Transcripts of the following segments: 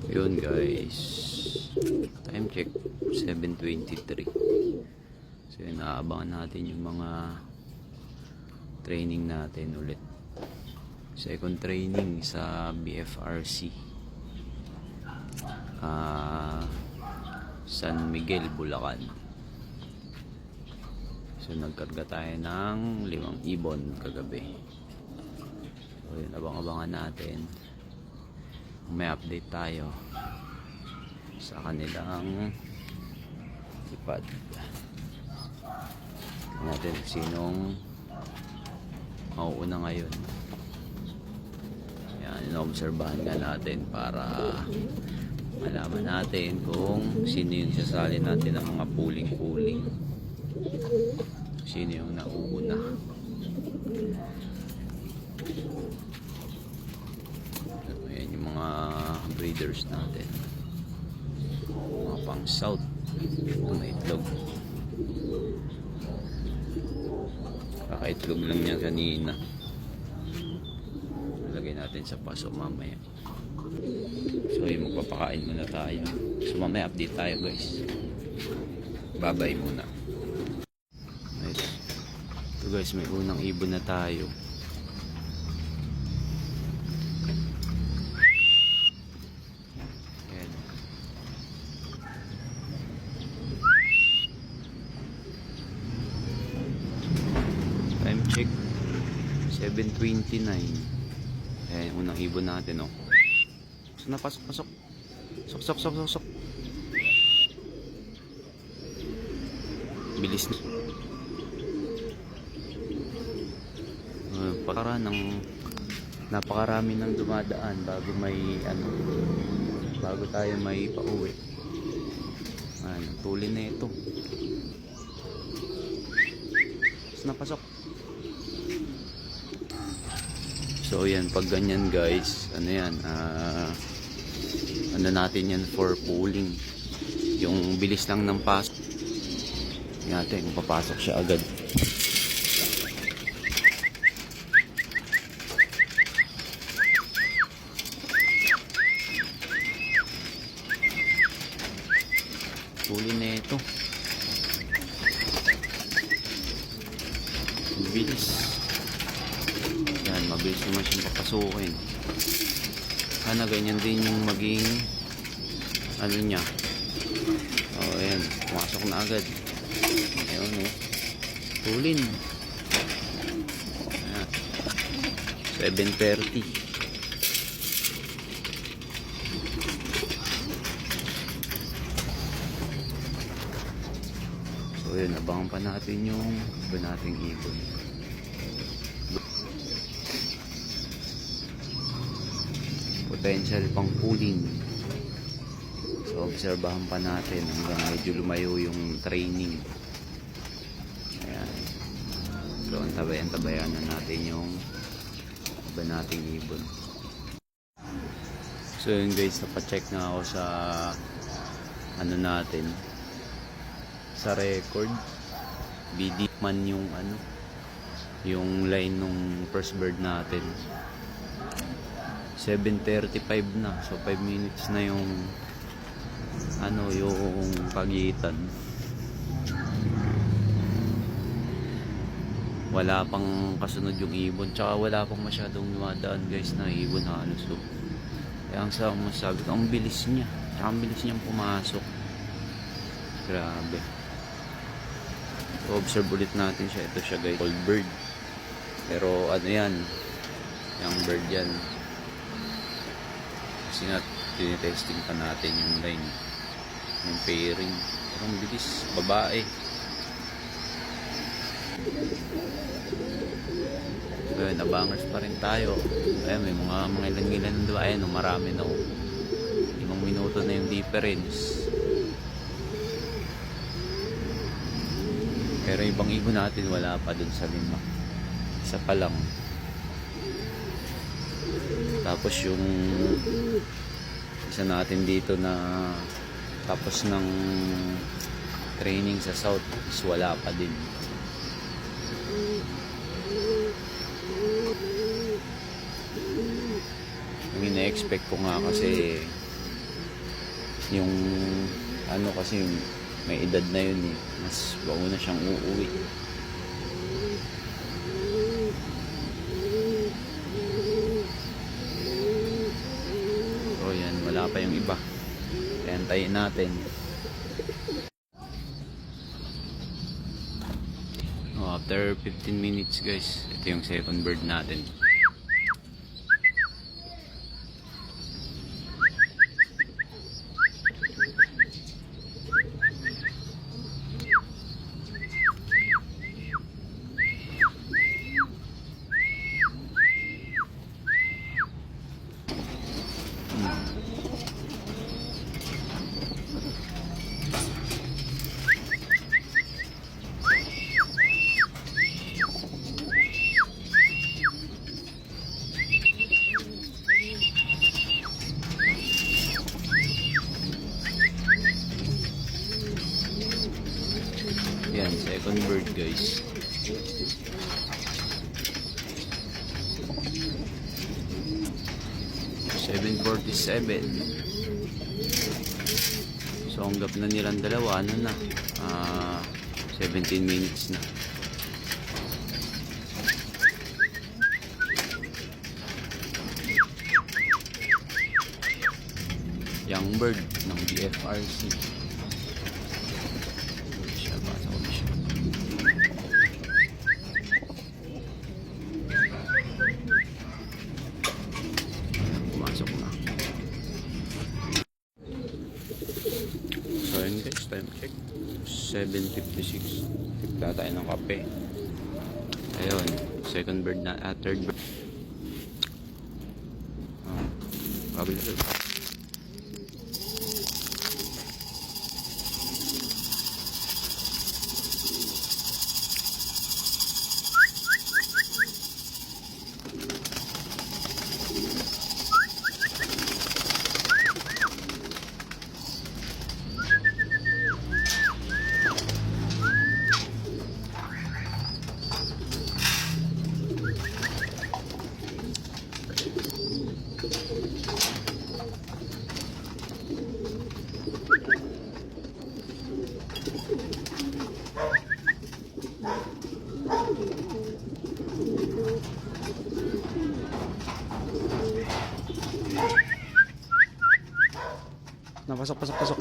Yun guys, time check 7:23. So yun, naabangan natin yung mga training natin ulit. Second training sa BFRC San Miguel, Bulacan. So nagkarga tayo ng 5 ibon kagabi. So yun, abang-abangan natin. May update tayo sa kanilang ipad. Tingnan natin sinong mauuna ngayon. Yan, inoobserbahan nga natin para malaman natin kung sino yung sasali natin ng mga puling-puling, sino yung nauuna. Ayan yung mga breeders natin, mga pang south na itlog. Kakaitlog lang niya kanina. Lagay natin sa paso mamaya. So yung magpapakain muna tayo. So mamaya update tayo guys. Babay muna. Right. So guys, may unang ibon na tayo. Ayan. Time check 7:29. Ayan, unang ibon natin, oh. So, napasok. Sok. Bilis na. Napakarami ng dumadaan bago tayo may pauwi. Ayan, tulin na ito. So, napasok. So yan, pag ganyan guys, ano yan, ano natin yan for pooling. Yung bilis lang ng pasok. Tingnan natin kung papasok siya agad. Pooling na ito. Bilis. Yan, mabilis naman siyang papasukin. Sana ganyan din yung maging ano niya. O, ayan, pumasok na agad. Ayun, o. Tulin. Ayan. 7:30. So, yun, abangan pa natin yung iba nating ibon. Potential pang pooling. So obserbahan pa natin hanggang medyo lumayo yung training. Ayan. So antabayan na natin yung iba nating ibon. So yun guys, napacheck na ako sa ano natin, sa record. BD man yung yung line nung first bird natin. 7:35 na. So 5 minutes na yung yung pagitan. Wala pang kasunod yung ibon. Tsaka wala pang masyadong dumadaan guys na ibon halos. So, kaya ang sabi ko, ang bilis niya. Tsaka ang bilis niyang pumasok. Grabe. So, observe ulit natin siya. Ito siya guys, old bird. Pero ano yan, yung bird yan. Kasi nga, tinitesting pa natin yung line, yung pairing. Pero ang bilis, babae. So yun, abangers pa rin tayo. Ayan, may mga ilan doon. Ayan, marami na. 5 minuto na yung difference. Pero ibang ibon natin wala pa dun sa 5. Isa pa lang. Tapos yung isa natin dito na tapos ng training sa South is wala pa din. ina-expect ko nga kasi yung ano kasi may edad na yun eh. Mas bago na siyang uuwi. So yan, wala pa yung iba. Kaya antayin natin. Oh, after 15 minutes guys, ito yung second bird natin. Yan, second bird guys. $7:47. So ang gap na nilang dalawa, ano na? 17 minutes na. Young bird ng BFRC. Siya ba sa komisyon? Pumasok na. So yun guys, time check 7:56. Tipla tayo ng kape. Ayun, second bird na, third bird. Kabila. Pasok.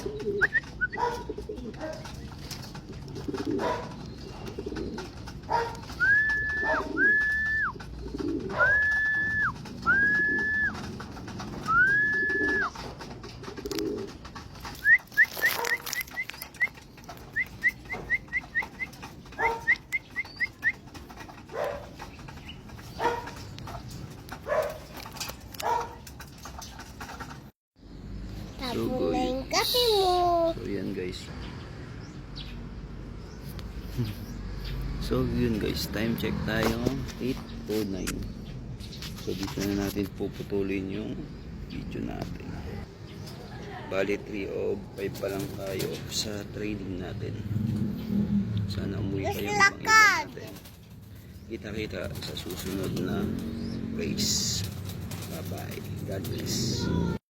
Tapos na yung kape mo. So yan guys. So yun guys, time check tayo 8:09. So dito na natin puputulin yung video natin. Bali 3:05 pa lang tayo sa trading natin. Sana umuwi pa yung mga iba natin. Kita-kita sa susunod na race. Bye bye. God bless.